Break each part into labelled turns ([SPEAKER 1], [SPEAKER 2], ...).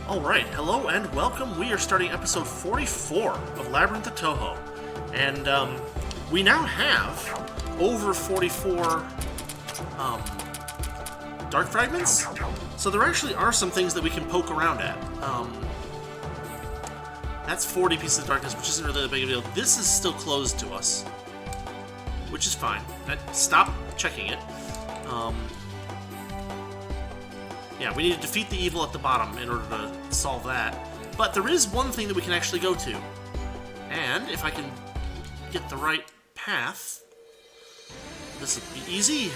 [SPEAKER 1] Alright, hello and welcome. We are starting episode 44 of Labyrinth of Touhou. And we now have over 44 dark fragments. So there actually are some things that we can poke around at. That's 40 pieces of darkness, which isn't really that big of a deal. This is still closed to us, which is fine. Stop checking it. Yeah, we need to defeat the evil at the bottom in order to solve that. But there is one thing that we can actually go to. And if I can get the right path, this will be easy.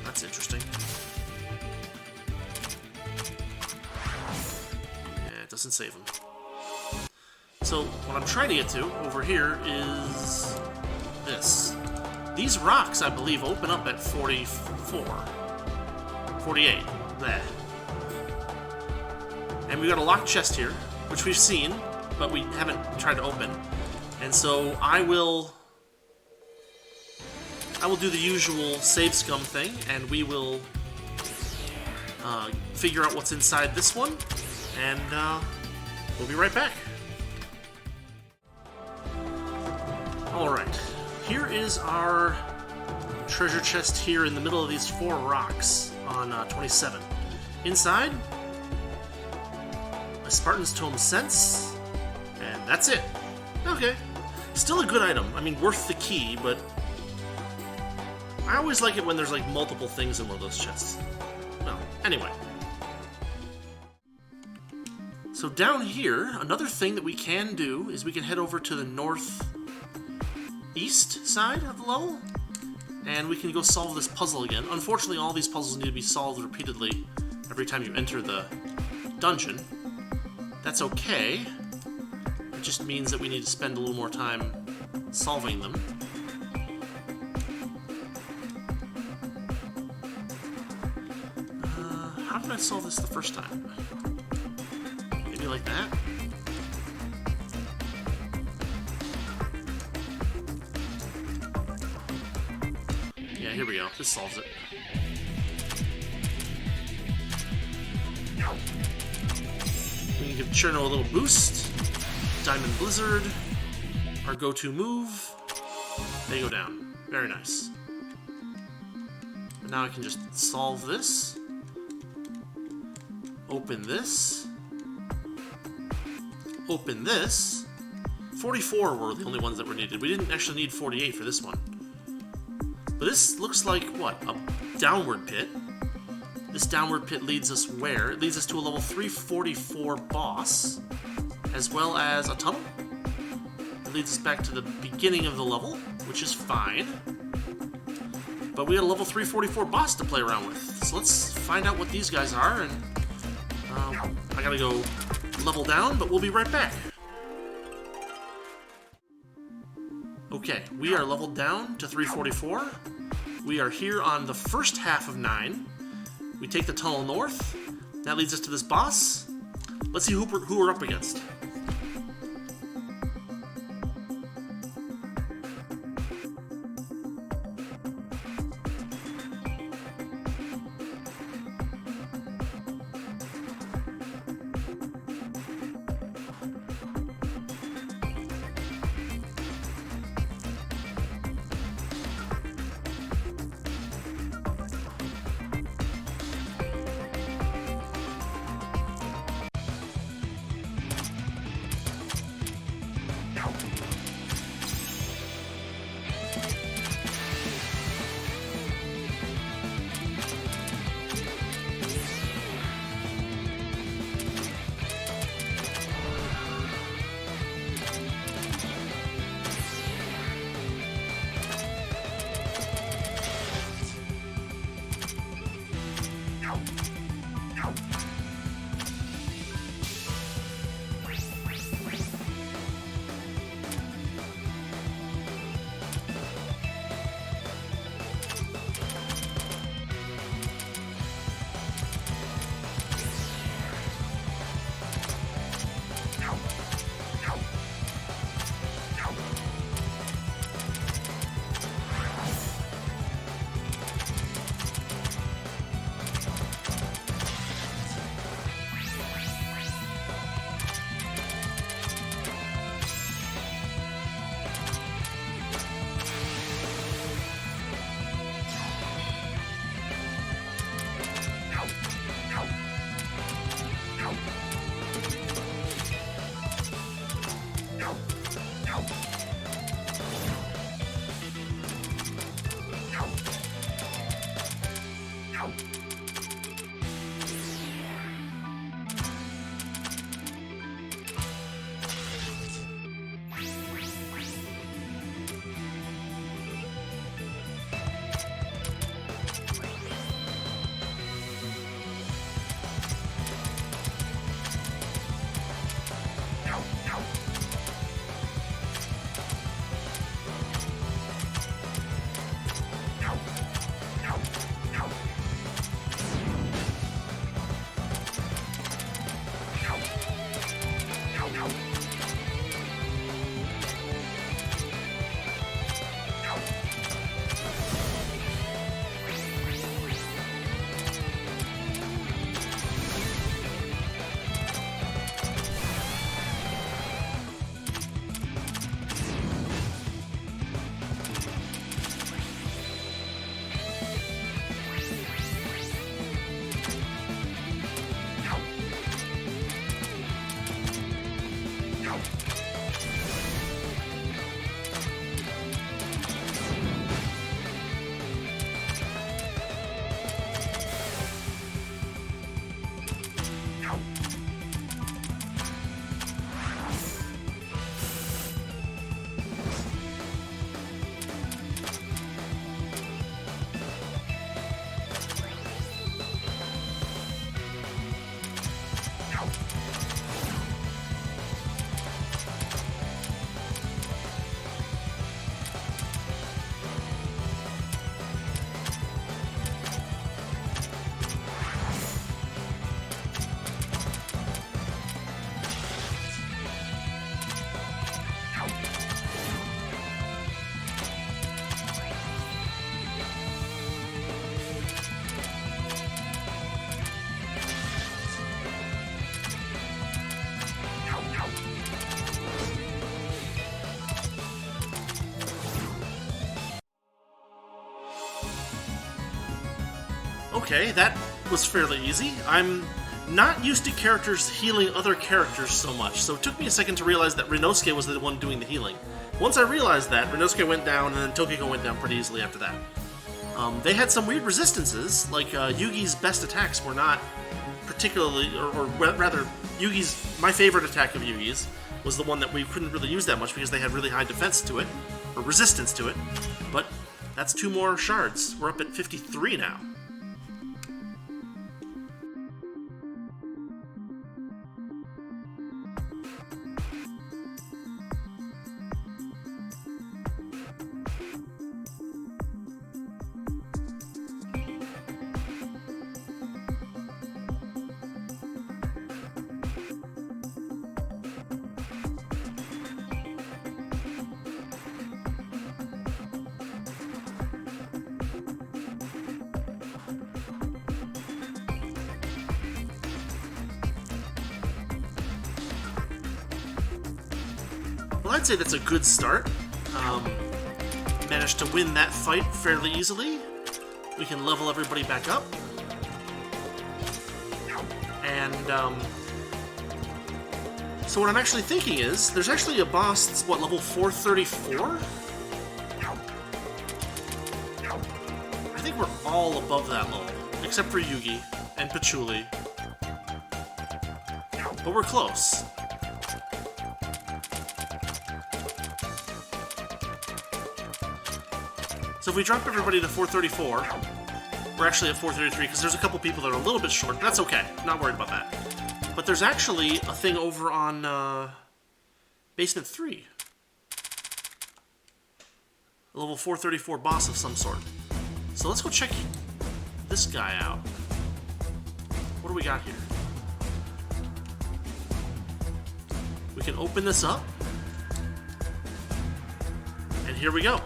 [SPEAKER 1] That's interesting. Yeah, it doesn't save him. So, what I'm trying to get to over here is this. These rocks, I believe, open up at 44. 48. There. And we got a locked chest here, which we've seen, but we haven't tried to open. And so I will do the usual save scum thing, and we will figure out what's inside this one, and we'll be right back. Alright, here is our treasure chest here in the middle of these 4 rocks on 27. Inside, a Spartan's Tome Sense, and that's it. Okay, still a good item. I mean, worth the key, but I always like it when there's like multiple things in one of those chests. Well, anyway. So down here, another thing that we can do is we can head over to the North East side of the level, and we can go solve this puzzle again. Unfortunately, all these puzzles need to be solved repeatedly every time you enter the dungeon. That's okay. It just means that we need to spend a little more time solving them. How did I solve this the first time? Maybe like that? Here we go. This solves it. We can give Cherno a little boost. Diamond Blizzard. Our go-to move. They go down. Very nice. And now I can just solve this. Open this. Open this. 44 were the only ones that were needed. We didn't actually need 48 for this one. But this looks like, what, a downward pit. This downward pit leads us where? It leads us to a level 344 boss, as well as a tunnel. It leads us back to the beginning of the level, which is fine. But we got a level 344 boss to play around with. So let's find out what these guys are, and I gotta go level down, but we'll be right back. Okay, we are leveled down to 344. We are here on the first half of 9. We take the tunnel north. That leads us to this boss. Let's see who we're up against. Okay, that was fairly easy. I'm not used to characters healing other characters so much, so it took me a second to realize that Rinnosuke was the one doing the healing. Once I realized that, Rinnosuke went down, and then Tokiko went down pretty easily after that. They had some weird resistances, like Yugi's best attacks were not particularly, or rather, my favorite attack of Yugi's was the one that we couldn't really use that much because they had really high defense to it, or resistance to it, but that's 2 more shards. We're up at 53 now. Well, I'd say that's a good start. Managed to win that fight fairly easily. We can level everybody back up. And, so what I'm actually thinking is, there's actually a boss that's, what, level 434? I think we're all above that level, except for Yugi and Patchouli. But we're close. So if we drop everybody to 434, we're actually at 433 because there's a couple people that are a little bit short. That's okay. Not worried about that. But there's actually a thing over on Basement 3. A level 434 boss of some sort. So let's go check this guy out. What do we got here? We can open this up. And here we go.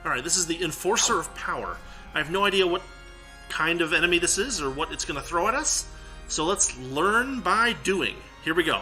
[SPEAKER 1] Alright, this is the Enforcer of Power. I have no idea what kind of enemy this is or what it's going to throw at us, so let's learn by doing. Here we go.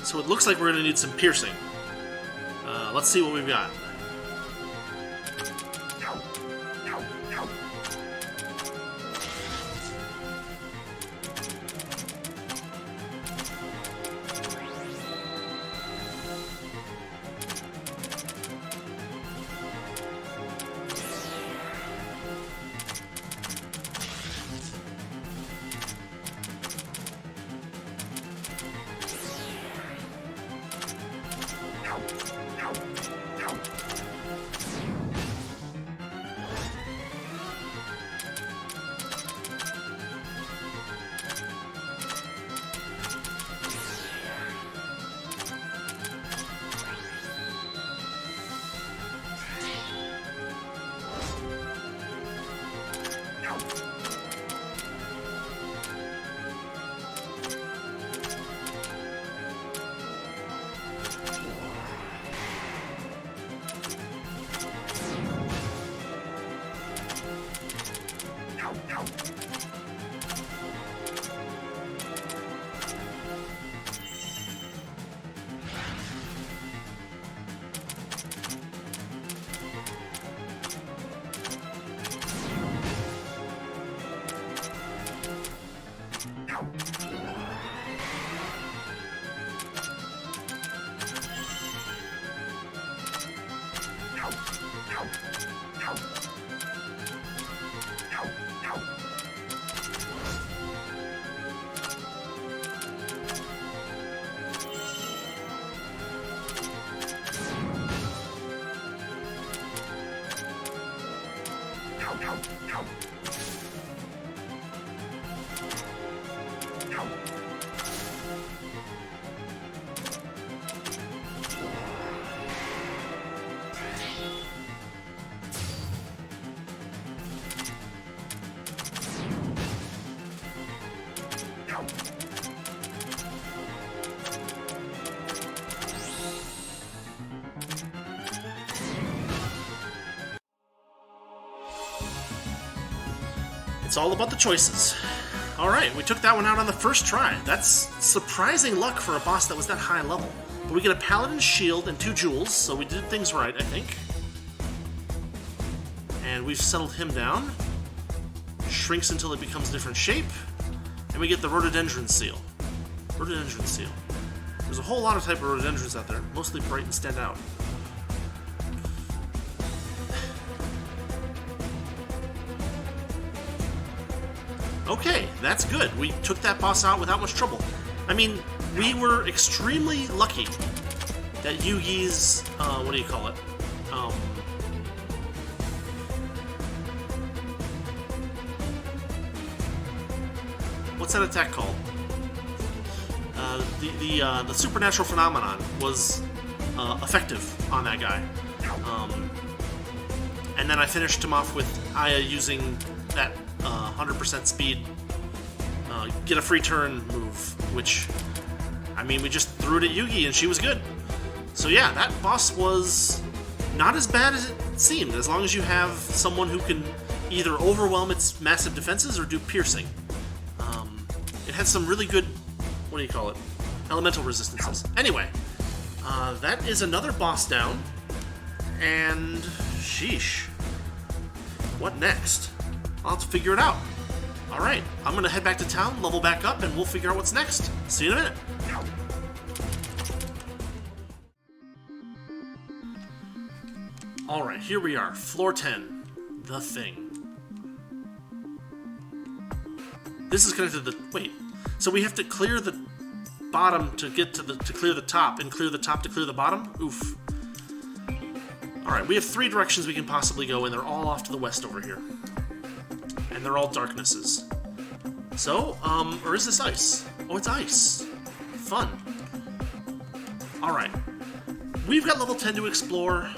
[SPEAKER 1] So it looks like we're going to need some piercing. Let's see what we've got. It's all about the choices. Alright, we took that one out on the first try. That's surprising luck for a boss that was that high level. But we get a Paladin's Shield and 2 jewels, so we did things right, I think. And we've settled him down. Shrinks until it becomes a different shape. And we get the Rhododendron Seal. Rhododendron Seal. There's a whole lot of type of rhododendrons out there, mostly bright and stand out. Okay, that's good. We took that boss out without much trouble. I mean, we were extremely lucky that Yugi's, what do you call it? What's that attack called? The supernatural phenomenon was effective on that guy. And then I finished him off with Aya using that 100% speed, get a free turn move, which, I mean, we just threw it at Yugi and she was good. So yeah, that boss was not as bad as it seemed, as long as you have someone who can either overwhelm its massive defenses or do piercing. It had some really good, what do you call it, elemental resistances. Anyway, that is another boss down, and sheesh. What next? I'll have to figure it out. Alright, I'm gonna head back to town, level back up, and we'll figure out what's next. See you in a minute. Alright, here we are. Floor 10. The Thing. This is connected to the... Wait. So we have to clear the bottom to get to clear the top, and clear the top to clear the bottom? Oof. Alright, we have 3 directions we can possibly go, and they're all off to the west over here. And they're all darknesses. So, or is this ice? Oh, it's ice. Fun. Alright. We've got level 10 to explore.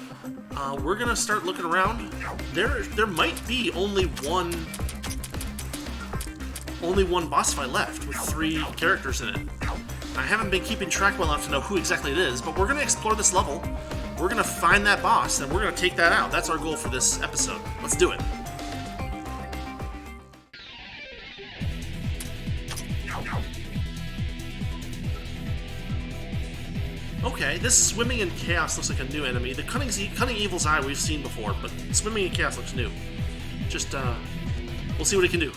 [SPEAKER 1] We're gonna start looking around. There might be only one boss fight left with 3 characters in it. I haven't been keeping track well enough to know who exactly it is, but we're gonna explore this level. We're gonna find that boss, and we're gonna take that out. That's our goal for this episode. Let's do it. Okay, this Swimming in Chaos looks like a new enemy. The Cunning Evil's Eye we've seen before, but Swimming in Chaos looks new. Just, we'll see what it can do.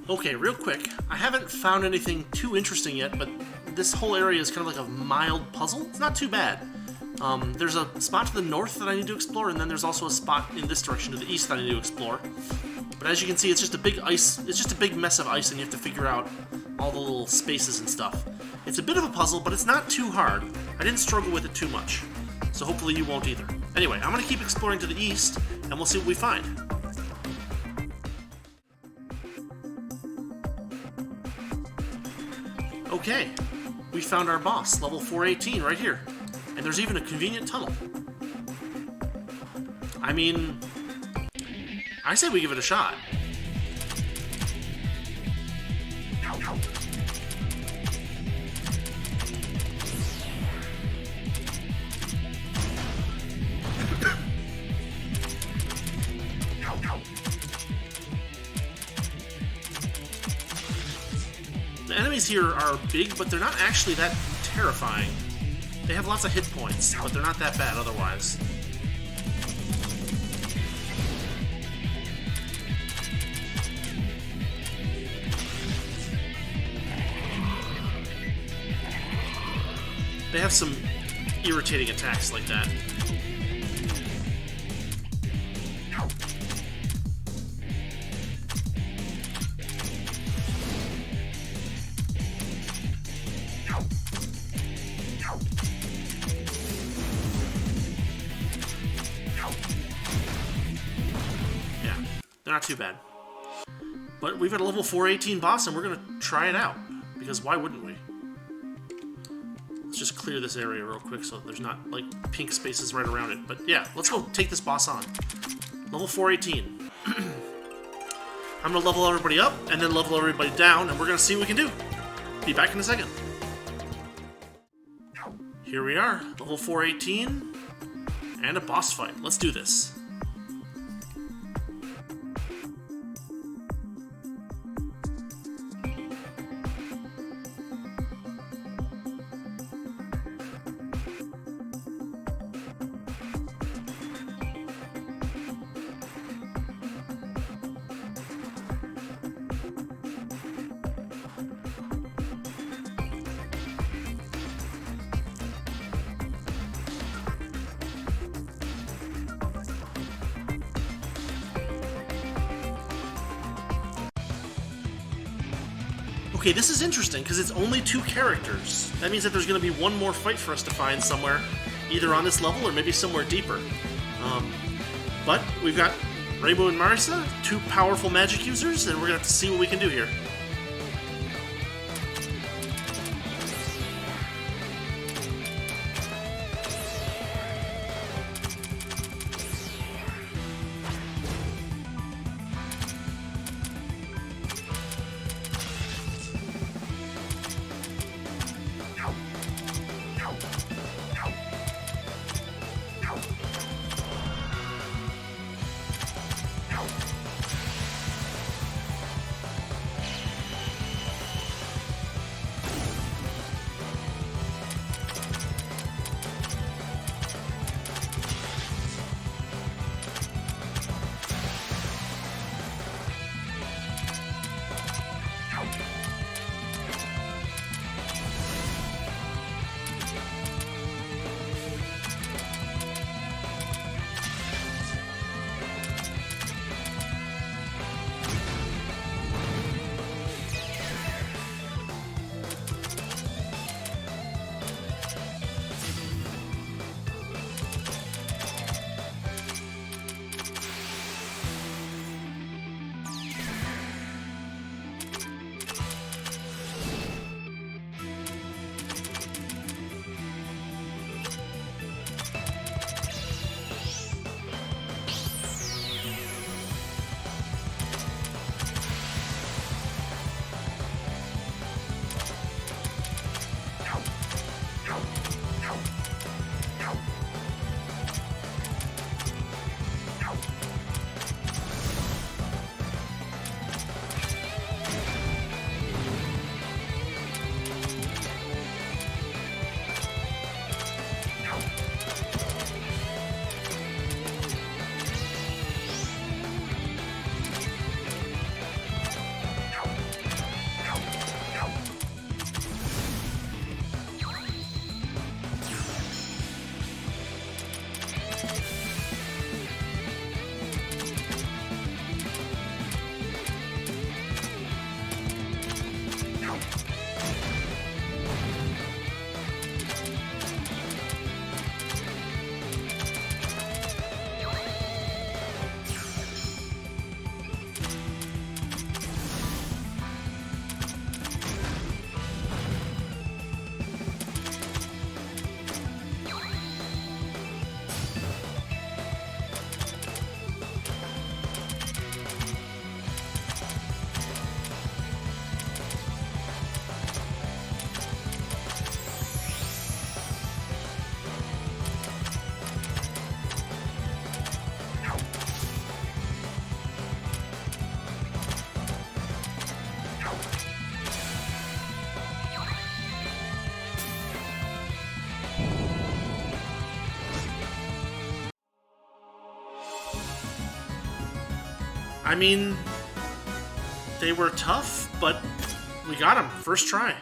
[SPEAKER 1] Okay, real quick, I haven't found anything too interesting yet, but this whole area is kind of like a mild puzzle. It's not too bad. There's a spot to the north that I need to explore, and then there's also a spot in this direction to the east that I need to explore. But as you can see, it's just a big mess of ice, and you have to figure out all the little spaces and stuff. It's a bit of a puzzle, but it's not too hard. I didn't struggle with it too much, so hopefully you won't either. Anyway, I'm going to keep exploring to the east, and we'll see what we find. Okay, we found our boss, level 418, right here. And there's even a convenient tunnel. I mean, I say we give it a shot. The enemies here are big, but they're not actually that terrifying. They have lots of hit points, but they're not that bad otherwise. They have some irritating attacks like that. They're not too bad. But we've got a level 418 boss, and we're going to try it out. Because why wouldn't we? Let's just clear this area real quick so there's not, like, pink spaces right around it. But yeah, let's go take this boss on. Level 418. I'm going to level everybody up, and then level everybody down, and we're going to see what we can do. Be back in a second. Here we are, level 418, and a boss fight. Let's do this. Okay, this is interesting, because it's only 2 characters. That means that there's going to be one more fight for us to find somewhere, either on this level or maybe somewhere deeper. But we've got Reimu and Marisa, 2 powerful magic users, and we're going to have to see what we can do here. I mean, they were tough, but we got them. First try.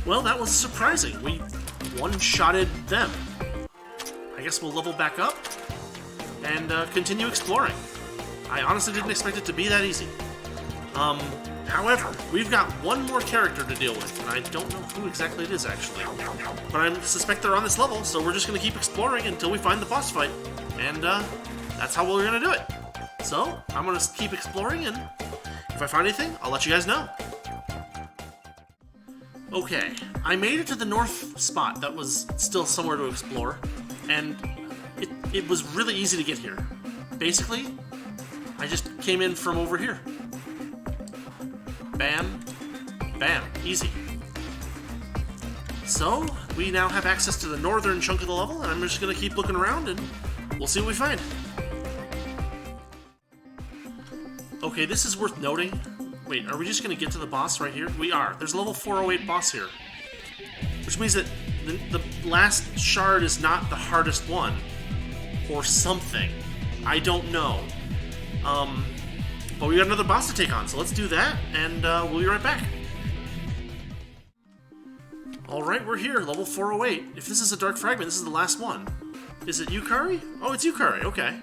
[SPEAKER 1] Well, that was surprising. We one-shotted them. I guess we'll level back up and continue exploring. I honestly didn't expect it to be that easy. However, we've got one more character to deal with, and I don't know who exactly it is, actually. But I suspect they're on this level, so we're just going to keep exploring until we find the boss fight. And that's how we're going to do it. So, I'm going to keep exploring, and if I find anything, I'll let you guys know. Okay, I made it to the north spot that was still somewhere to explore, and it was really easy to get here. Basically, I just came in from over here. Bam, bam, easy. So, we now have access to the northern chunk of the level, and I'm just going to keep looking around, and we'll see what we find. Okay, this is worth noting. Wait, are we just going to get to the boss right here? We are. There's a level 408 boss here. Which means that the last shard is not the hardest one. Or something. I don't know. But we got another boss to take on, so let's do that, and we'll be right back. Alright, we're here, level 408. If this is a Dark Fragment, this is the last one. Is it Yukari? Oh, it's Yukari, okay.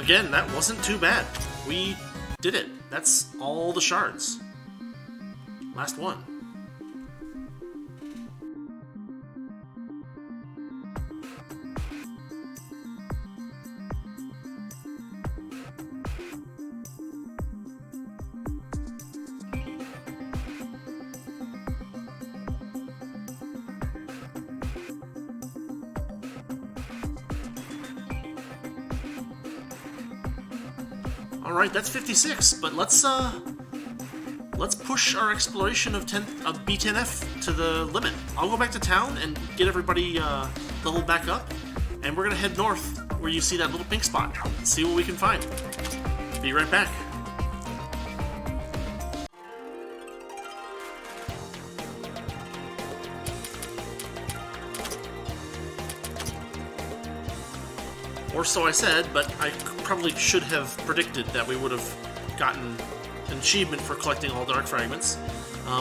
[SPEAKER 1] again, that wasn't too bad. We did it. That's all the shards. Last one. Alright, that's 56, but let's push our exploration of B10F to the limit. I'll go back to town and get everybody leveled back up, and we're gonna head north where you see that little pink spot and see what we can find. Be right back. Or so I said, but I probably should have predicted that we would have gotten an achievement for collecting all dark fragments.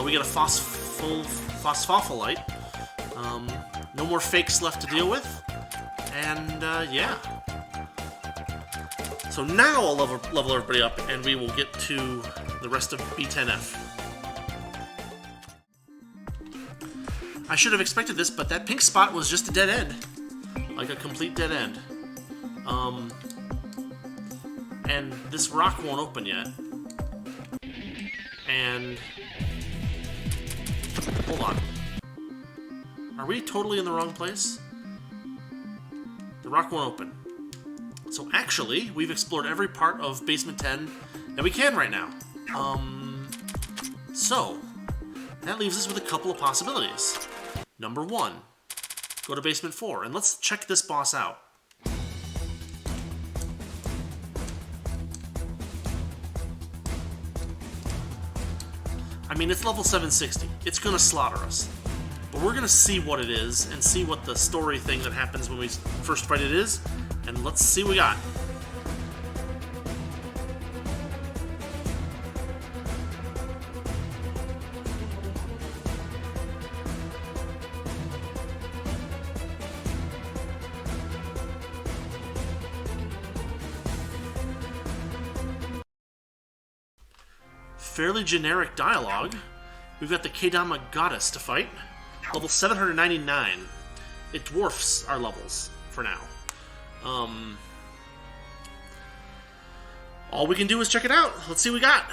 [SPEAKER 1] We get a phosphophylite. No more fakes left to deal with. And, yeah. So now I'll level everybody up, and we will get to the rest of B10F. I should have expected this, but that pink spot was just a dead end. Like a complete dead end. And this rock won't open yet. And... hold on. Are we totally in the wrong place? The rock won't open. So actually, we've explored every part of Basement 10 that we can right now. So, that leaves us with a couple of possibilities. Number 1, go to Basement 4, and let's check this boss out. I mean, it's level 760. It's gonna slaughter us. But we're gonna see what it is, and see what the story thing that happens when we first fight it is, and let's see what we got. Fairly generic dialogue. We've got the Kedama Goddess to fight. Level 799. It dwarfs our levels for now. All we can do is check it out. Let's see what we got.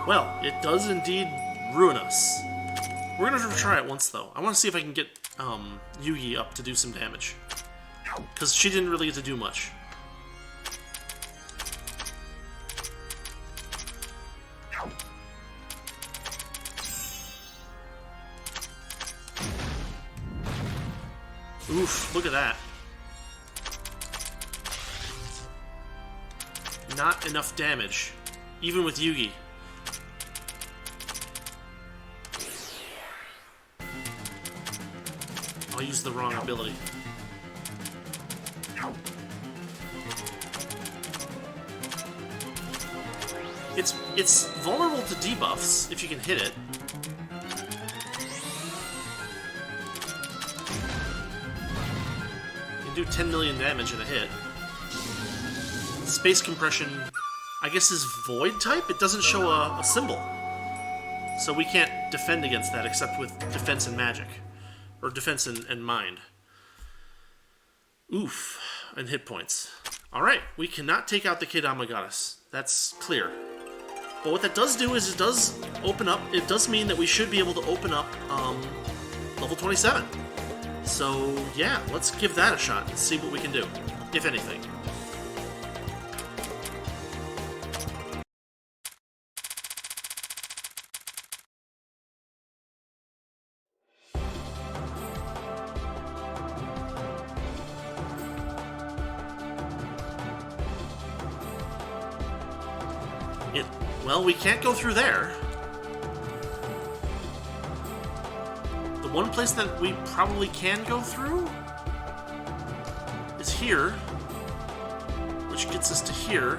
[SPEAKER 1] Well, it does indeed ruin us. We're gonna try it once, though. I want to see if I can get Yugi up to do some damage. Because she didn't really get to do much. Oof, look at that. Not enough damage, even with Yugi. I'll use the wrong ability. It's vulnerable to debuffs if you can hit it, do 10 million damage in a hit. Space compression, I guess, is void type? It doesn't show a symbol. So we can't defend against that except with defense and magic. Or defense and mind. Oof. And hit points. Alright, we cannot take out the Kedama Goddess. That's clear. But what that does do is it does open up, it does mean that we should be able to open up level 27. So yeah, let's give that a shot and see what we can do, if anything. Well, we can't go through there. The one place that we probably can go through is here, which gets us to here,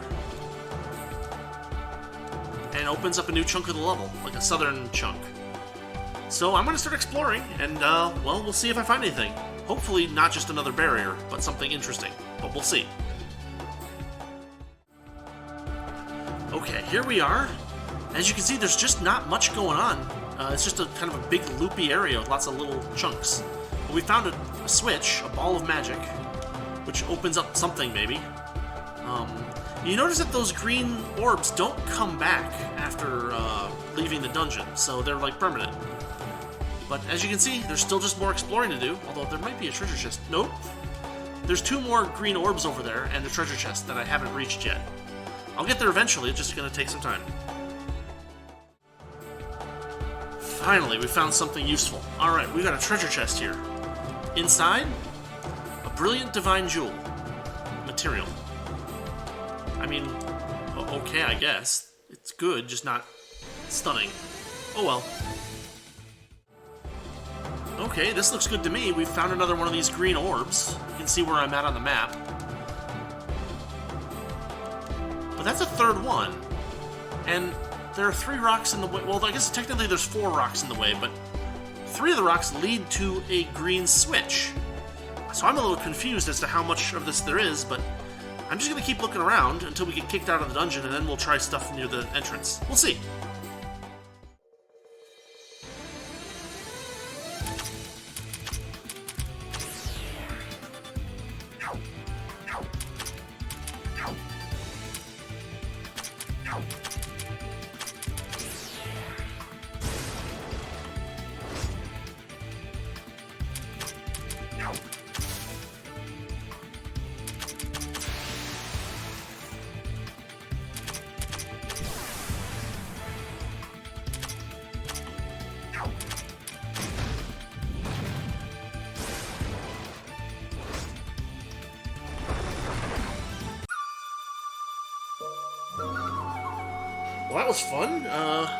[SPEAKER 1] and opens up a new chunk of the level, like a southern chunk. So I'm going to start exploring, and, well, we'll see if I find anything. Hopefully not just another barrier, but something interesting, but we'll see. Okay, here we are. As you can see, there's just not much going on. It's just a kind of a big loopy area with lots of little chunks. But we found a switch, a ball of magic, which opens up something, maybe. You notice that those green orbs don't come back after leaving the dungeon, so they're like permanent. But as you can see, there's still just more exploring to do, although there might be a treasure chest. Nope. There's 2 more green orbs over there and a treasure chest that I haven't reached yet. I'll get there eventually, it's just going to take some time. Finally, we found something useful. Alright, we got a treasure chest here. Inside, a brilliant divine jewel. Material. I mean, okay, I guess. It's good, just not stunning. Oh well. Okay, this looks good to me. We've found another one of these green orbs. You can see where I'm at on the map. But that's a third one, and there are 3 rocks in the way. Well, I guess technically there's 4 rocks in the way, but 3 of the rocks lead to a green switch. So I'm a little confused as to how much of this there is, but I'm just going to keep looking around until we get kicked out of the dungeon, and then we'll try stuff near the entrance. We'll see. Well, that was fun.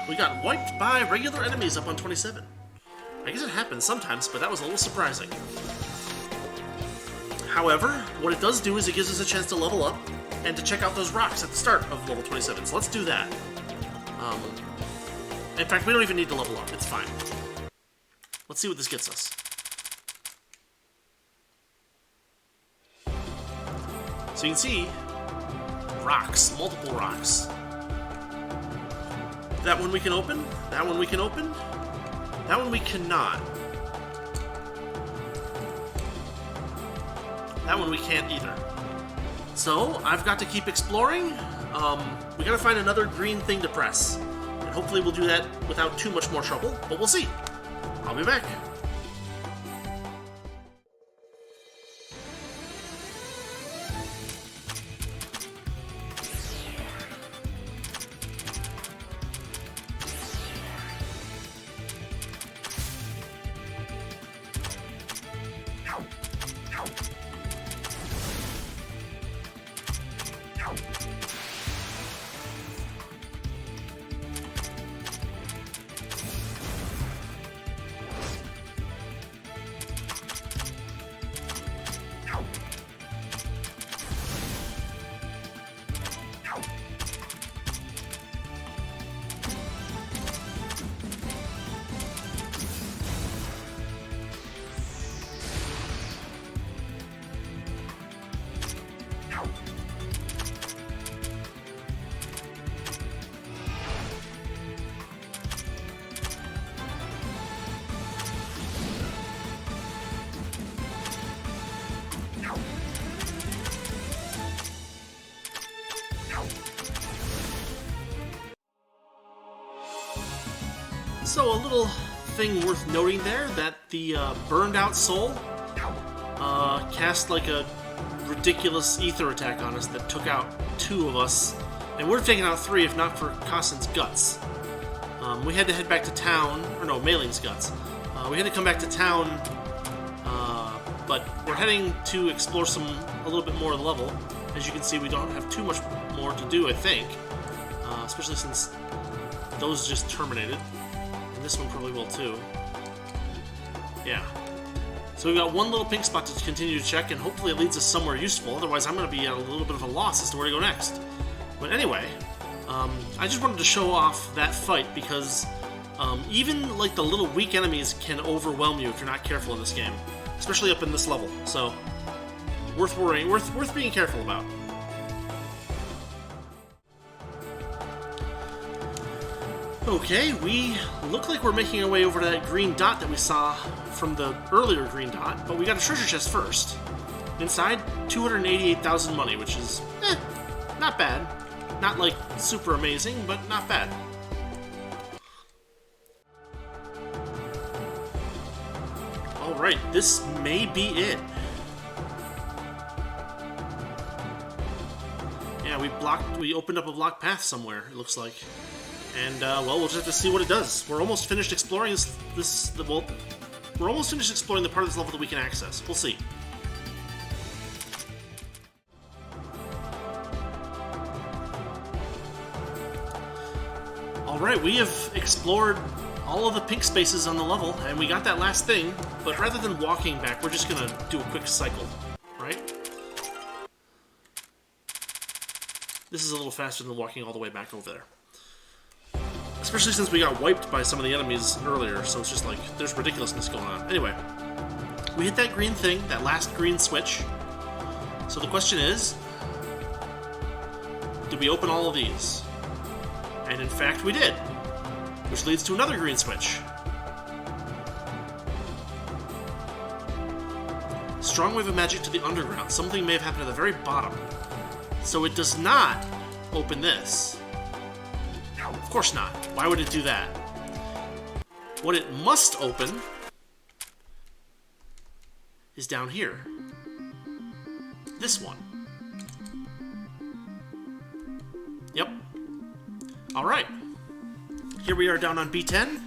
[SPEAKER 1] We got wiped by regular enemies up on 27. I guess it happens sometimes, but that was a little surprising. However, what it does do is it gives us a chance to level up and to check out those rocks at the start of level 27. So let's do that. In fact, we don't even need to level up. It's fine. Let's see what this gets us. So you can see rocks, multiple rocks. That one we can open, that one we can open, that one we cannot. That one we can't either. So, I've got to keep exploring. We gotta find another green thing to press. And hopefully we'll do that without too much more trouble, but we'll see. I'll be back. So a little thing worth noting there, that the burned out soul cast like a ridiculous ether attack on us that took out 2 of us, and we're taking out 3 if not for Kasen's guts. We had to head back to town, or no, Mailing's guts. We had to come back to town, but we're heading to explore a little bit more of the level. As you can see, we don't have too much more to do, I think, especially since those just terminated. And this one probably will too. Yeah. So we've got one little pink spot to continue to check, and hopefully it leads us somewhere useful. Otherwise, I'm going to be at a little bit of a loss as to where to go next. But anyway, I just wanted to show off that fight because even like the little weak enemies can overwhelm you if you're not careful in this game, especially up in this level. So worth worrying, worth being careful about. Okay, we look like we're making our way over to that green dot that we saw from the earlier green dot, but we got a treasure chest first. Inside, 288,000 money, which is, not bad. Not like super amazing, but not bad. Alright, this may be it. Yeah, we opened up a blocked path somewhere, it looks like. And, well, we'll just have to see what it does. We're almost finished exploring we're almost finished exploring the part of this level that we can access. We'll see. Alright, we have explored all of the pink spaces on the level, and we got that last thing, but rather than walking back, we're just gonna do a quick cycle, right? This is a little faster than walking all the way back over there. Especially since we got wiped by some of the enemies earlier, so it's just like, there's ridiculousness going on. Anyway, we hit that green thing, that last green switch. So the question is, did we open all of these? And in fact, we did. Which leads to another green switch. Strong wave of magic to the underground. Something may have happened at the very bottom. So it does not open this. Of course not. Why would it do that? What it must open is down here. This one. Yep. Alright. Here we are down on B10.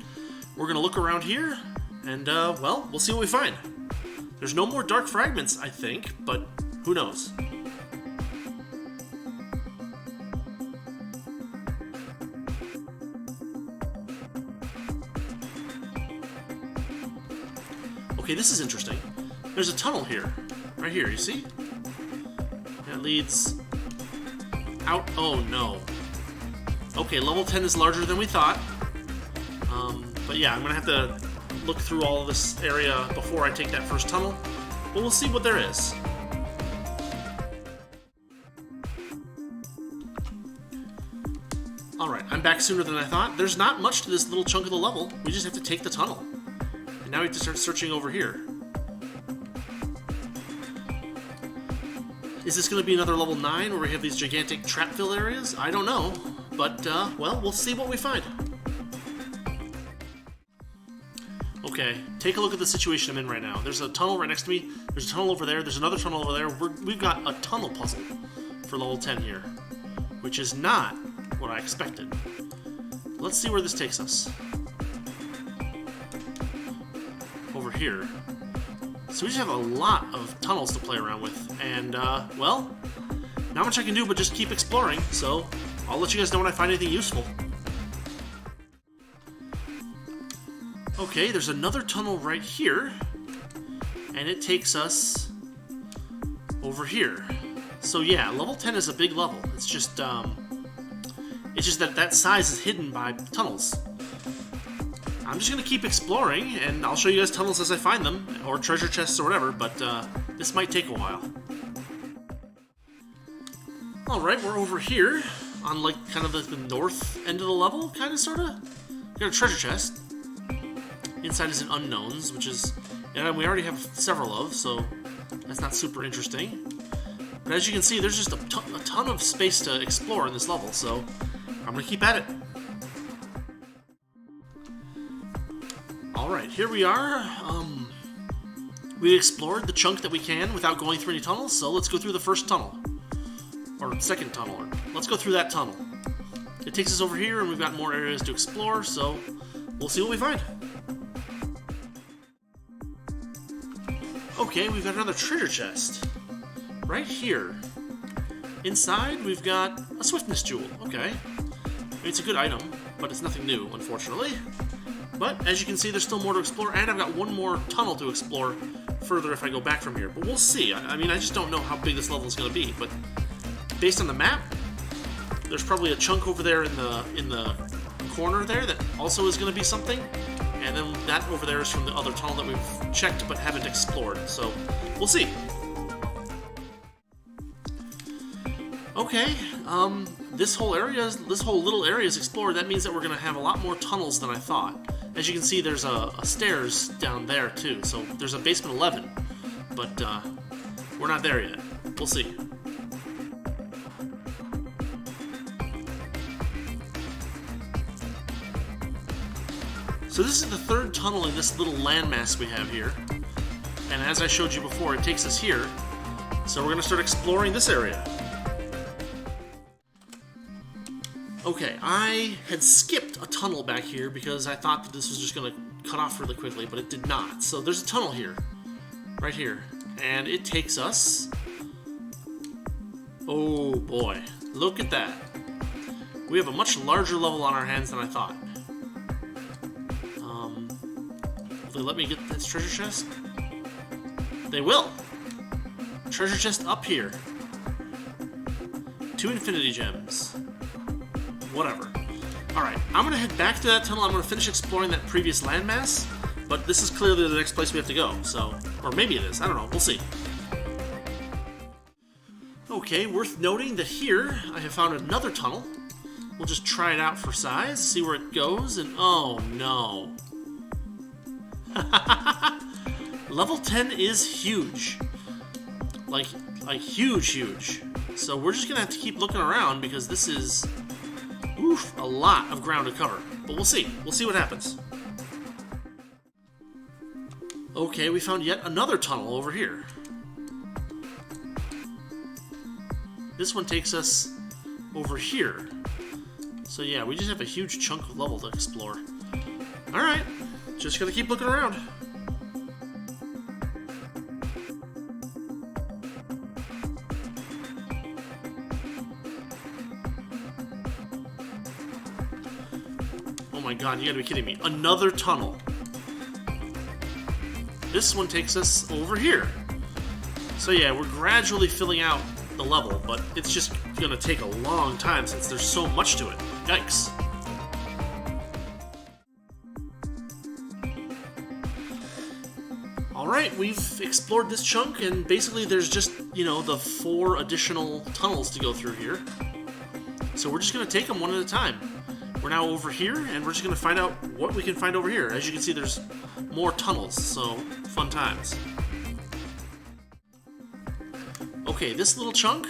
[SPEAKER 1] We're going to look around here, and, well, we'll see what we find. There's no more dark fragments, I think, but who knows? Okay, this is interesting. There's a tunnel here. Right here, you see? That leads out. Oh, no. Okay, level 10 is larger than we thought. But yeah, I'm going to have to look through all of this area before I take that first tunnel. But we'll see what there is. Alright, I'm back sooner than I thought. There's not much to this little chunk of the level. We just have to take the tunnel. And now we have to start searching over here. Is this going to be another level 9 where we have these gigantic trap-fill areas? I don't know. But, well, we'll see what we find. Okay, take a look at the situation I'm in right now. There's a tunnel right next to me. There's a tunnel over there. There's another tunnel over there. We've got a tunnel puzzle for level 10 here, which is not what I expected. Let's see where this takes us. Over here. So we just have a lot of tunnels to play around with, and, well, not much I can do but just keep exploring, so I'll let you guys know when I find anything useful. Okay, there's another tunnel right here, and it takes us over here. So yeah, level 10 is a big level. It's just that size is hidden by tunnels. I'm just gonna keep exploring, and I'll show you guys tunnels as I find them, or treasure chests or whatever, but this might take a while. Alright, we're over here on like kind of the north end of the level, kind of, sort of. We got a treasure chest. Inside is an unknowns, which is, and we already have several of, so that's not super interesting. But as you can see, there's just a ton of space to explore in this level, so I'm gonna keep at it. Alright, here we are. We explored the chunk that we can without going through any tunnels, so let's go through the first tunnel. Or second tunnel. Let's go through that tunnel. It takes us over here, and we've got more areas to explore, so we'll see what we find. Okay, we've got another treasure chest. Right here. Inside, we've got a swiftness jewel. Okay. It's a good item, but it's nothing new, unfortunately. But, as you can see, there's still more to explore, and I've got one more tunnel to explore further if I go back from here. But we'll see. I mean, I just don't know how big this level is going to be, but based on the map, there's probably a chunk over there in the corner there that also is going to be something, and then that over there is from the other tunnel that we've checked but haven't explored. So, we'll see. Okay, this whole little area is explored. That means that we're going to have a lot more tunnels than I thought. As you can see, there's a stairs down there too, so there's a basement 11, but we're not there yet. We'll see. So this is the third tunnel in this little landmass we have here, and as I showed you before, it takes us here, so we're going to start exploring this area. Okay, I had skipped a tunnel back here because I thought that this was just going to cut off really quickly, but it did not. So there's a tunnel here, right here, and it takes us... Oh boy, look at that. We have a much larger level on our hands than I thought. Will they let me get this treasure chest? They will! Treasure chest up here. 2 infinity gems. Whatever. Alright, I'm going to head back to that tunnel. I'm going to finish exploring that previous landmass, but this is clearly the next place we have to go, so... Or maybe it is, I don't know, we'll see. Okay, worth noting that here I have found another tunnel. We'll just try it out for size, see where it goes, and oh no. Level 10 is huge. Like huge. So we're just going to have to keep looking around because this is... Oof, a lot of ground to cover. But we'll see. We'll see what happens. Okay, we found yet another tunnel over here. This one takes us over here. So yeah, we just have a huge chunk of level to explore. Alright, just gotta keep looking around. Oh my god, you gotta be kidding me. Another tunnel. This one takes us over here. So yeah, we're gradually filling out the level, but it's just gonna take a long time since there's so much to it. Yikes. Alright, we've explored this chunk, and basically there's just, you know, the 4 additional tunnels to go through here. So we're just gonna take them one at a time. We're now over here, and we're just going to find out what we can find over here. As you can see, there's more tunnels, so fun times. Okay, this little chunk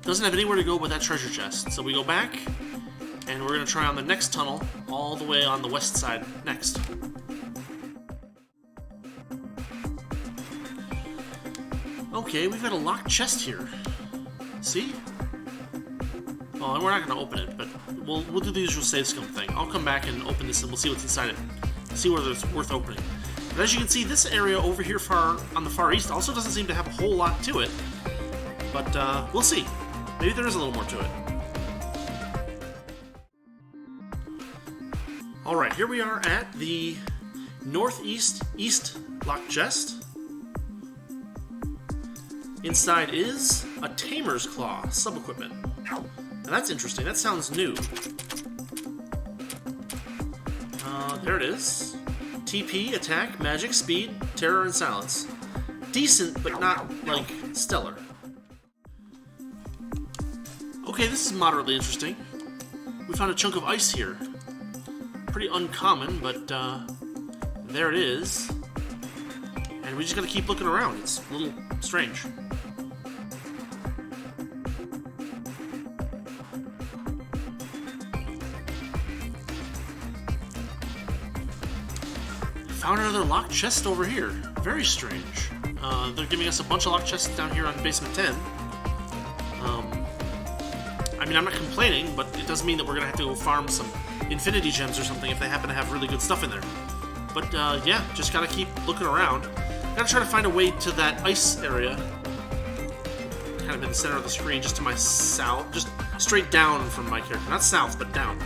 [SPEAKER 1] doesn't have anywhere to go but that treasure chest. So we go back, and we're going to try on the next tunnel, all the way on the west side next. Okay, we've got a locked chest here. See? Oh, and we're not going to open it, but we'll do the usual save scum thing. I'll come back and open this, and we'll see what's inside it. See whether it's worth opening. But as you can see, this area over here on the far east also doesn't seem to have a whole lot to it. But we'll see. Maybe there is a little more to it. Alright, here we are at the northeast east locked chest. Inside is a Tamer's Claw sub-equipment. Now that's interesting. That sounds new. There it is. TP, attack, magic, speed, terror, and silence. Decent, but not, like, stellar. Okay, this is moderately interesting. We found a chunk of ice here. Pretty uncommon, but there it is. And we just gotta keep looking around. It's a little strange. Found another locked chest over here. Very strange. They're giving us a bunch of locked chests down here on basement 10. I mean, I'm not complaining, but it doesn't mean that we're gonna have to go farm some infinity gems or something if they happen to have really good stuff in there. But yeah, just gotta keep looking around. Gotta try to find a way to that ice area. Kind of in the center of the screen, just to my south, just straight down from my character. Not south, but down.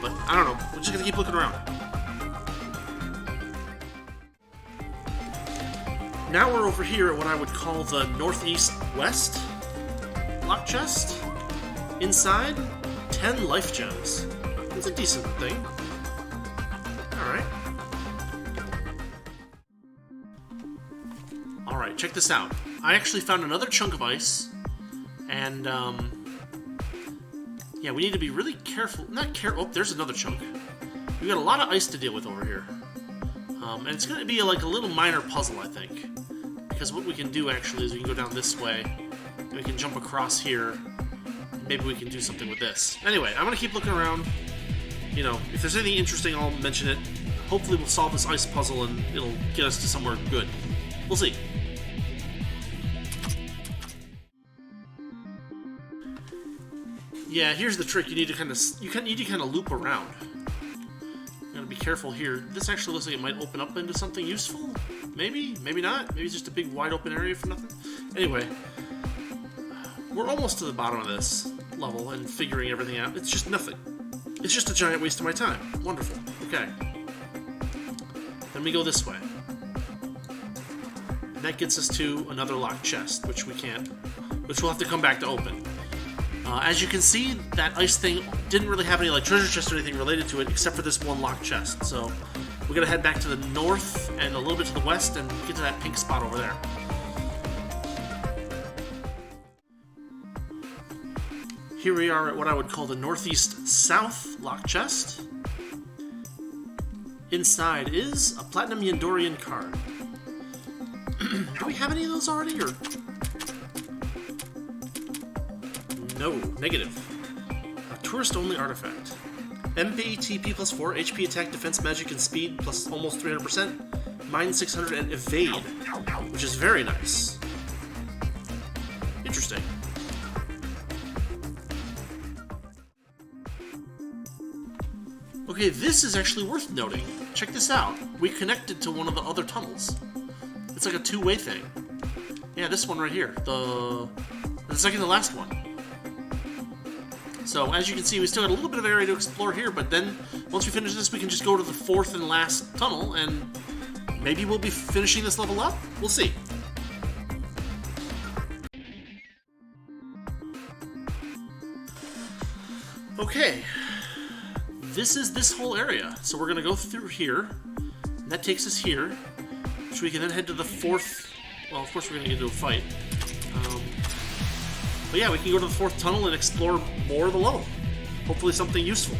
[SPEAKER 1] But I don't know, we're just gonna keep looking around. Now we're over here at what I would call the northeast west lock chest. Inside, 10 life gems. It's a decent thing. Alright. Alright, check this out. I actually found another chunk of ice, and, yeah, we need to be really careful. Oh, there's another chunk. We've got a lot of ice to deal with over here. And it's going to be like a little minor puzzle, I think. Because what we can do, actually, is we can go down this way, and we can jump across here. Maybe we can do something with this. Anyway, I'm going to keep looking around. You know, if there's anything interesting, I'll mention it. Hopefully we'll solve this ice puzzle and it'll get us to somewhere good. We'll see. Yeah, here's the trick. You need to kind of loop around. You gotta be careful here. This actually looks like it might open up into something useful. Maybe, maybe not. Maybe it's just a big wide open area for nothing. Anyway, we're almost to the bottom of this level and figuring everything out. It's just nothing. It's just a giant waste of my time. Wonderful. Okay. Then we go this way. And that gets us to another locked chest, which we'll have to come back to open. As you can see, that ice thing didn't really have any like treasure chest or anything related to it, except for this one locked chest. So we're gonna head back to the north and a little bit to the west and get to that pink spot over there. Here we are at what I would call the northeast south locked chest. Inside is a platinum Yandorian card. Do we have any of those already, or? No, negative. A tourist-only artifact. MP, TP plus 4, HP, attack, defense, magic, and speed plus almost 300%. Mine 600 and evade, which is very nice. Interesting. Okay, this is actually worth noting. Check this out. We connected to one of the other tunnels. It's like a two-way thing. Yeah, this one right here. The second to last one. So, as you can see, we still got a little bit of area to explore here, but then, once we finish this, we can just go to the fourth and last tunnel, and maybe we'll be finishing this level up? We'll see. Okay. This is this whole area. So we're going to go through here, and that takes us here, which we can then head to the fourth. Well, of course we're going to get into a fight. But yeah, we can go to the fourth tunnel and explore more of the level. Hopefully something useful.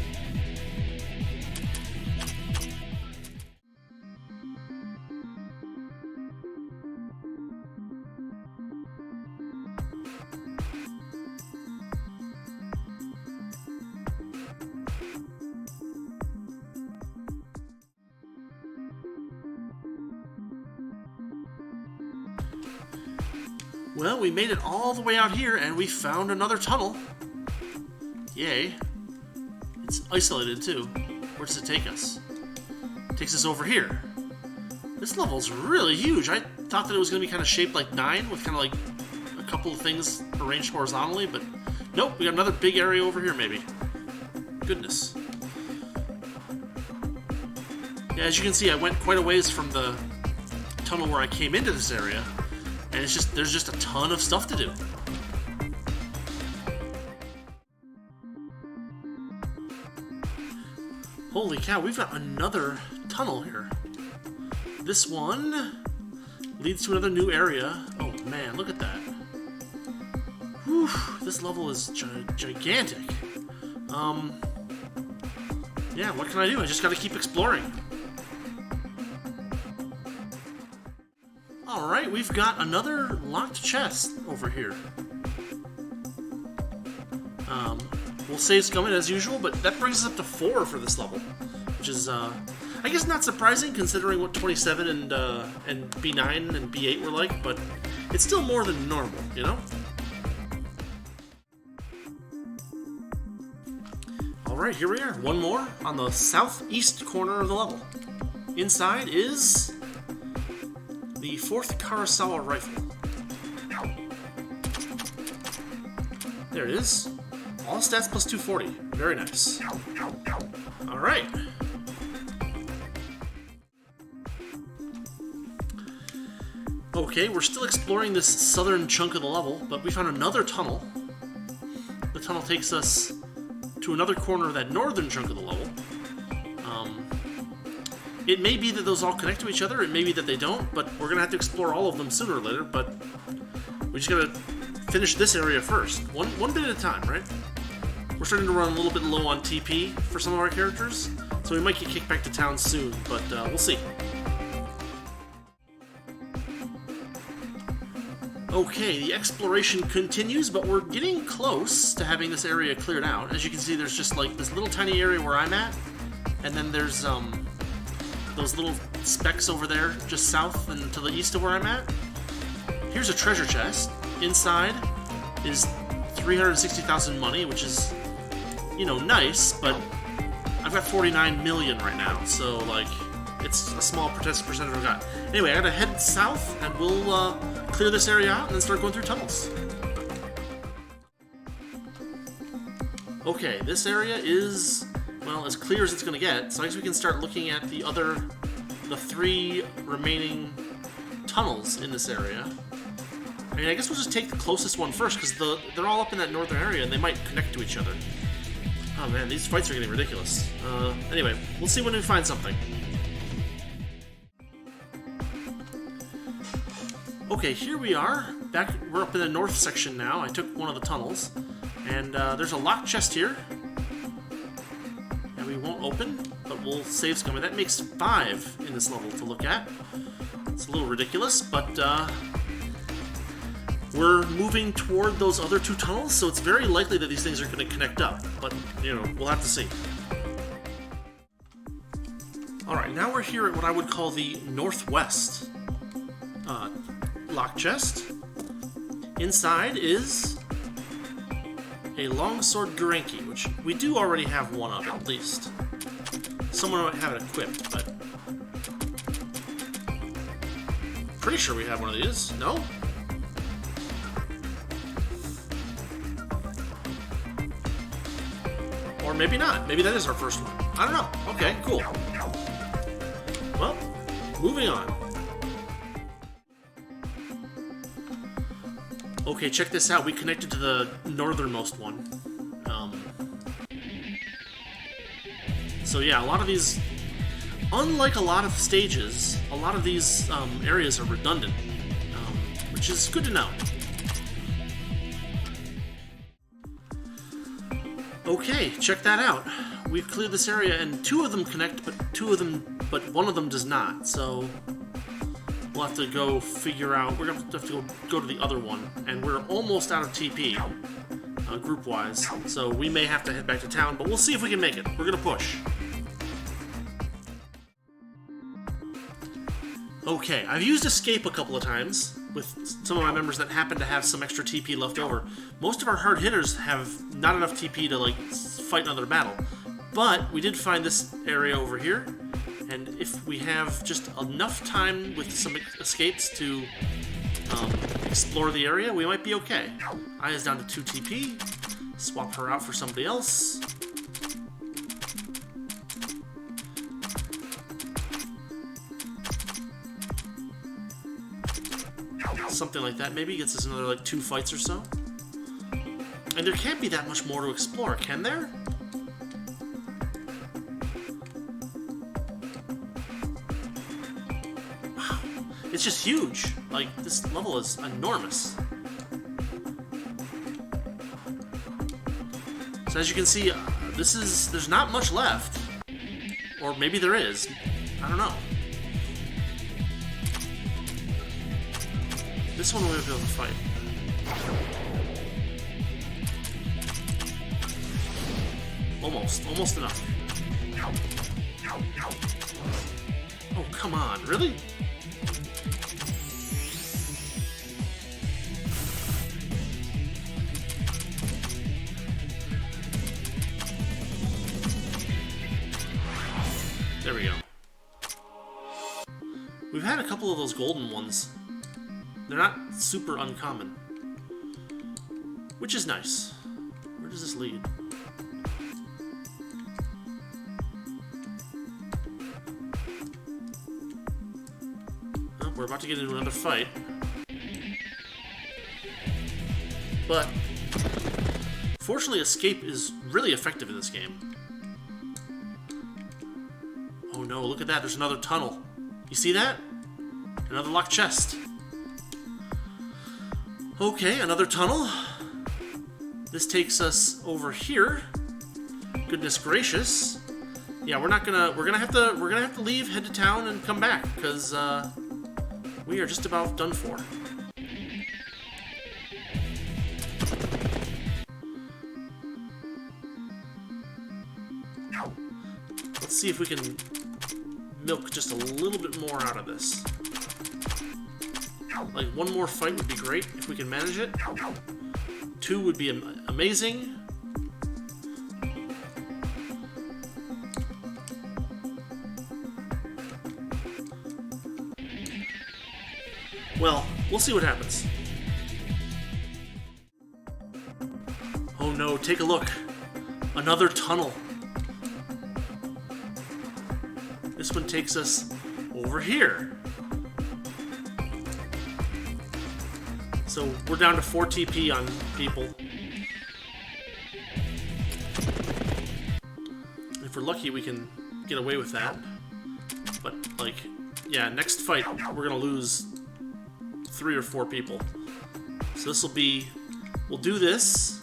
[SPEAKER 1] Well, we made it all the way out here, and we found another tunnel. Yay. It's isolated, too. Where does it take us? It takes us over here. This level's really huge. I thought that it was going to be kind of shaped like 9, with kind of like a couple of things arranged horizontally, but nope, we got another big area over here, maybe. Goodness. Yeah, as you can see, I went quite a ways from the tunnel where I came into this area. And there's just a ton of stuff to do. Holy cow, we've got another tunnel here. This one leads to another new area. Oh man, look at that. Whew, this level is gigantic. Yeah, what can I do? I just gotta keep exploring. Alright, we've got another locked chest over here. We'll save scumming as usual, but that brings us up to 4 for this level, which is, I guess not surprising considering what 27 and B9 and B8 were like, but it's still more than normal, you know? Alright, here we are. One more on the southeast corner of the level. Inside is the 4th Kurosawa rifle. There it is. All stats plus 240. Very nice. Alright. Okay, we're still exploring this southern chunk of the level, but we found another tunnel. The tunnel takes us to another corner of that northern chunk of the level. It may be that those all connect to each other, it may be that they don't, but we're gonna have to explore all of them sooner or later, but we just gotta finish this area first. One bit at a time, right? We're starting to run a little bit low on TP for some of our characters, so we might get kicked back to town soon, but we'll see. Okay, the exploration continues, but we're getting close to having this area cleared out. As you can see, there's just like this little tiny area where I'm at, and then there's those little specks over there just south and to the east of where I'm at. Here's a treasure chest. Inside is 360,000 money, which is, you know, nice, but I've got 49 million right now, so like it's a small percentage I've got. Anyway, I gotta head south and we'll clear this area out and then start going through tunnels. Okay, this area is, well, as clear as it's gonna get, so I guess we can start looking at the 3 remaining tunnels in this area. I mean, I guess we'll just take the closest one first, because they're all up in that northern area, and they might connect to each other. Oh man, these fights are getting ridiculous. Anyway, we'll see when we find something. Okay, here we are. We're up in the north section now. I took one of the tunnels, and there's a locked chest here. And we won't open, but we'll save scum. That makes 5 in this level to look at. It's a little ridiculous, but we're moving toward those other 2 tunnels, so it's very likely that these things are going to connect up. But, you know, we'll have to see. Alright, now we're here at what I would call the northwest lock chest. Inside is a longsword Gurenki, which we do already have one of, at least. Someone might have it equipped, but pretty sure we have one of these. No? Or maybe not. Maybe that is our first one. I don't know. Okay, cool. Well, moving on. Okay, check this out. We connected to the northernmost one. So yeah, a lot of these, unlike a lot of stages, a lot of these areas are redundant, which is good to know. Okay, check that out. We've cleared this area, and 2 of them connect, but one of them does not. So we'll have to go figure out. We're gonna have to go to the other one, and we're almost out of TP, group-wise. So we may have to head back to town, but we'll see if we can make it. We're gonna push. Okay, I've used escape a couple of times with some of my members that happen to have some extra TP left over. Most of our hard hitters have not enough TP to like fight another battle, but we did find this area over here, and if we have just enough time with some escapes to explore the area, we might be okay. Aya's down to 2 TP. Swap her out for somebody else. Something like that. Maybe gets us another like 2 fights or so. And there can't be that much more to explore, can there? Wow. It's just huge. Like, this level is enormous. So as you can see, there's not much left. Or maybe there is. I don't know. This one we'll be able to fight. Almost enough. Oh, come on, really? There we go. We've had a couple of those golden ones. They're not super uncommon. Which is nice. Where does this lead? Oh, we're about to get into another fight. But fortunately, escape is really effective in this game. Oh no, look at that, there's another tunnel. You see that? Another locked chest. Okay, another tunnel. This takes us over here. Goodness gracious. Yeah, we're gonna have to leave, head to town, and come back, because we are just about done for. Let's see if we can milk just a little bit more out of this. Like, one more fight would be great if we can manage it. 2 would be amazing. Well, we'll see what happens. Oh no, take a look. Another tunnel. This one takes us over here. So we're down to 4 TP on people. If we're lucky, we can get away with that. But, like, yeah, next fight, we're gonna lose 3 or 4 people. So this will be, we'll do this,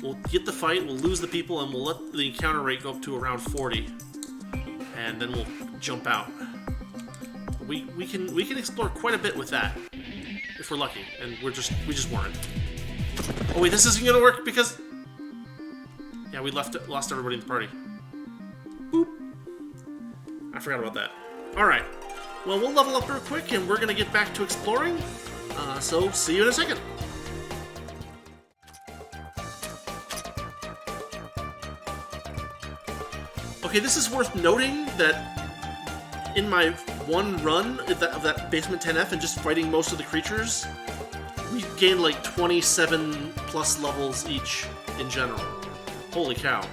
[SPEAKER 1] we'll get the fight, we'll lose the people, and we'll let the encounter rate go up to around 40. And then we'll jump out. We can explore quite a bit with that. If we're lucky, and we just weren't. Oh wait, this isn't gonna work because... Yeah, we lost everybody in the party. Boop. I forgot about that. Alright. Well, we'll level up real quick, and we're gonna get back to exploring. So, see you in a second. Okay, this is worth noting that in my one run of that Basement 10F and just fighting most of the creatures, we gained like 27 plus levels each in general. Holy cow.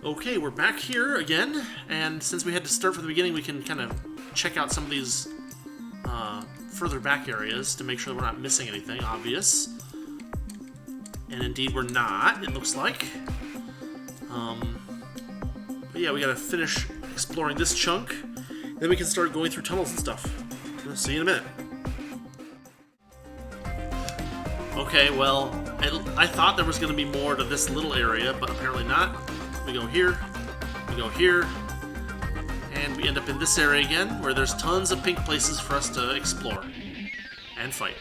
[SPEAKER 1] Okay, we're back here again, and since we had to start from the beginning, we can kind of check out some of these further back areas to make sure we're not missing anything obvious. And indeed we're not, it looks like. But yeah, we gotta finish exploring this chunk, then we can start going through tunnels and stuff. We'll see you in a minute. Okay, well, I thought there was gonna be more to this little area, but apparently not. We go here, and we end up in this area again, where there's tons of pink places for us to explore and fight.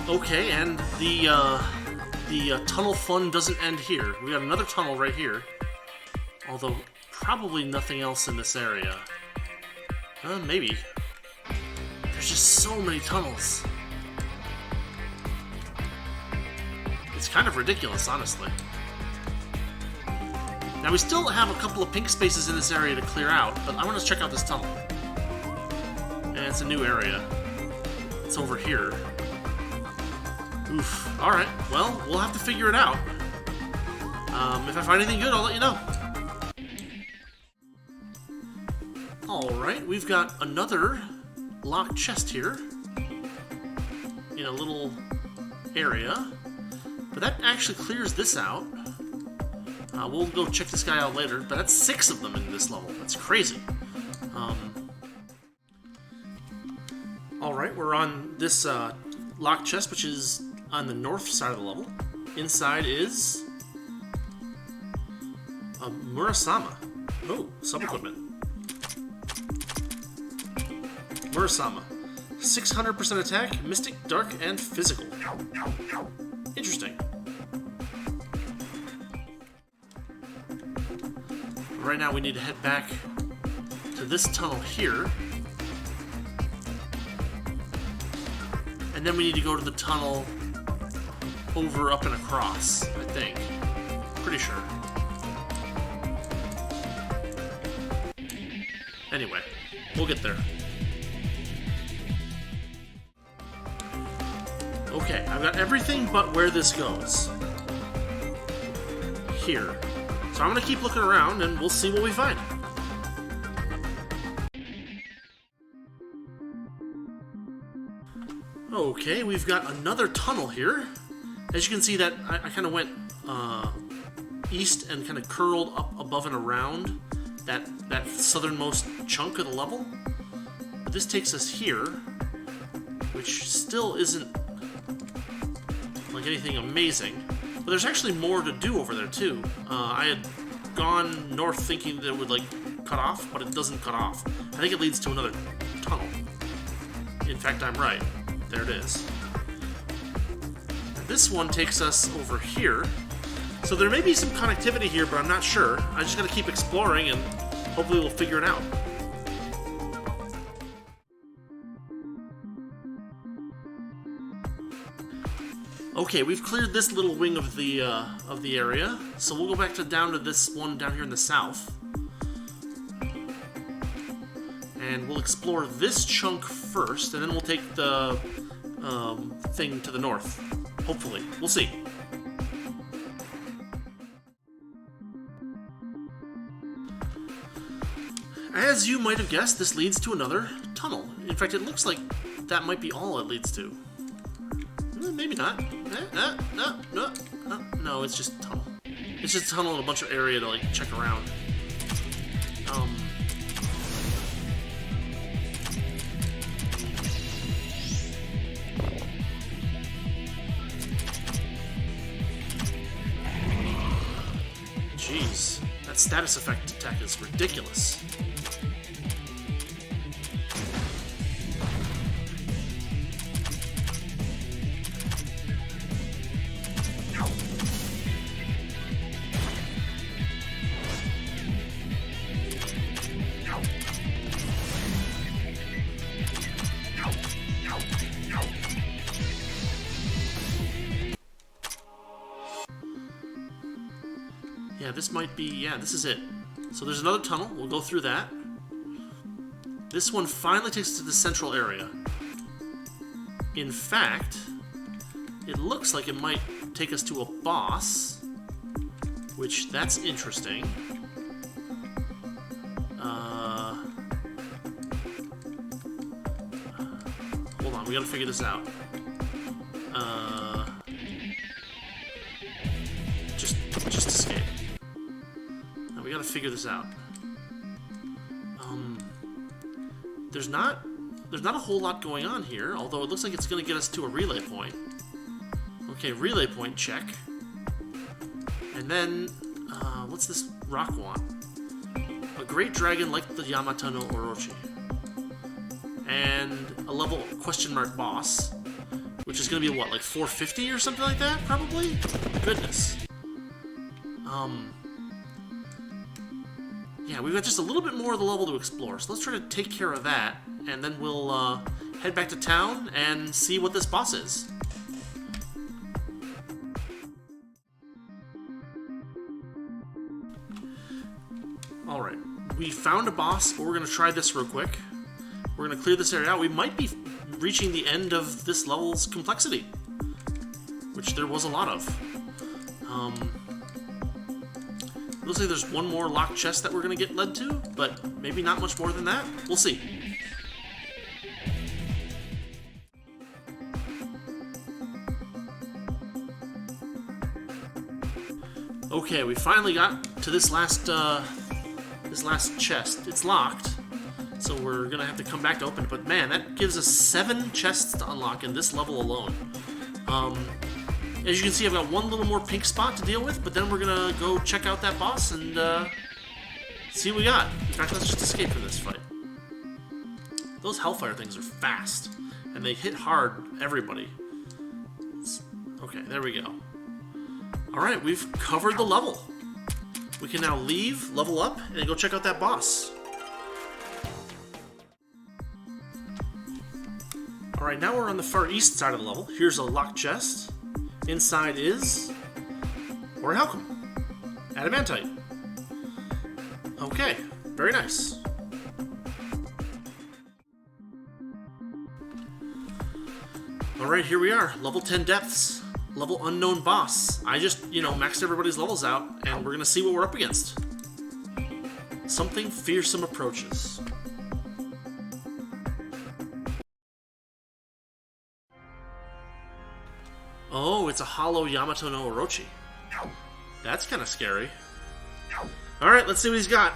[SPEAKER 1] Okay, and the tunnel fun doesn't end here. We got another tunnel right here, although probably nothing else in this area. Maybe. There's just so many tunnels. It's kind of ridiculous, honestly. Now, we still have a couple of pink spaces in this area to clear out, but I want to check out this tunnel. And it's a new area. It's over here. Oof. Alright, well, we'll have to figure it out. If I find anything good, I'll let you know. Alright, we've got another locked chest here. In a little area. But that actually clears this out. We'll go check this guy out later, but that's 6 of them in this level. That's crazy. Alright, we're on this locked chest, which is on the north side of the level. Inside is a Murasama. Oh, sub-equipment. Murasama. 600% attack, mystic, dark, and physical. Interesting. Right now we need to head back to this tunnel here. And then we need to go to the tunnel over, up, and across, I think. Pretty sure. Anyway, we'll get there. Okay, I've got everything but where this goes. Here. So I'm going to keep looking around and we'll see what we find. Okay, we've got another tunnel here. As you can see, that I kind of went east and kind of curled up above and around that southernmost chunk of the level. But this takes us here, which still isn't like anything amazing. But there's actually more to do over there too. I had gone north thinking that it would like cut off, but it doesn't cut off. I think it leads to another tunnel. In fact, I'm right. There it is. This one takes us over here. So there may be some connectivity here, but I'm not sure. I just gotta keep exploring and hopefully we'll figure it out. Okay, we've cleared this little wing of the area, so we'll go back down to this one down here in the south. And we'll explore this chunk first, and then we'll take the thing to the north. Hopefully. We'll see. As you might have guessed, this leads to another tunnel. In fact, it looks like that might be all it leads to. Maybe not. No, it's just a tunnel. It's just a tunnel and a bunch of area to like check around. Jeez, that status effect attack is ridiculous. Yeah, this might be, yeah, this is it. So there's another tunnel, we'll go through that. This one finally takes us to the central area. In fact, it looks like it might take us to a boss, which, that's interesting. Hold on, we gotta figure this out. Just escape. We gotta figure this out. There's not a whole lot going on here, although it looks like it's gonna get us to a relay point. Okay, relay point, check. And then, what's this rock want? A great dragon like the Yamata-no-Orochi. And a level question mark boss, which is gonna be what, like 450 or something like that, probably? Goodness. Yeah, we've got just a little bit more of the level to explore, so let's try to take care of that, and then we'll head back to town and see what this boss is. Alright, we found a boss, but we're going to try this real quick. We're going to clear this area out. We might be reaching the end of this level's complexity, which there was a lot of. Looks like there's one more locked chest that we're going to get led to, but maybe not much more than that. We'll see. Okay, we finally got to this last chest. It's locked, So we're gonna have to come back to open it. But man, that gives us 7 chests to unlock in this level alone. As you can see, I've got one little more pink spot to deal with, but then we're gonna go check out that boss and see what we got. In fact, let's just escape from this fight. Those Hellfire things are fast, and they hit hard everybody. Okay, there we go. Alright, we've covered the level. We can now leave, level up, and go check out that boss. Alright, now we're on the far east side of the level. Here's a locked chest. Inside is... Orichalcum. Adamantite. Okay, very nice. Alright, here we are. Level 10 depths. Level unknown boss. I just, maxed everybody's levels out, and we're gonna see what we're up against. Something fearsome approaches. Oh, it's a hollow Yamato-no-Orochi. That's kind of scary. Alright, let's see what he's got.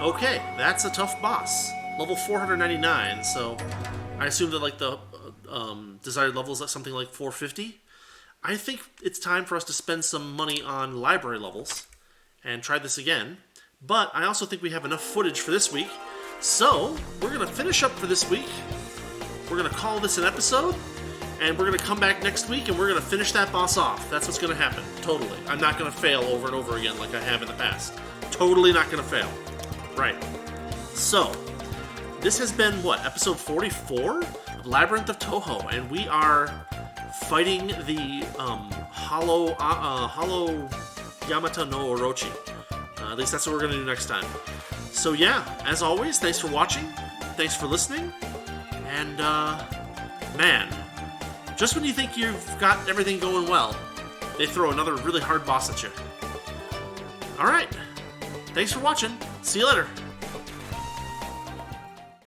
[SPEAKER 1] Okay, that's a tough boss. Level 499, so I assume that like the desired level is something like 450. I think it's time for us to spend some money on library levels and try this again. But I also think we have enough footage for this week. So, we're going to finish up for this week. We're going to call this an episode. And we're going to come back next week and we're going to finish that boss off. That's what's going to happen. Totally. I'm not going to fail over and over again like I have in the past. Totally not going to fail. Right. So, this has been, what, episode 44 of Labyrinth of Touhou. And we are fighting the hollow Yamata-no-Orochi. At least that's what we're going to do next time. So yeah, as always, thanks for watching. Thanks for listening. And, man, just when you think you've got everything going well, they throw another really hard boss at you. Alright, thanks for watching. See you later.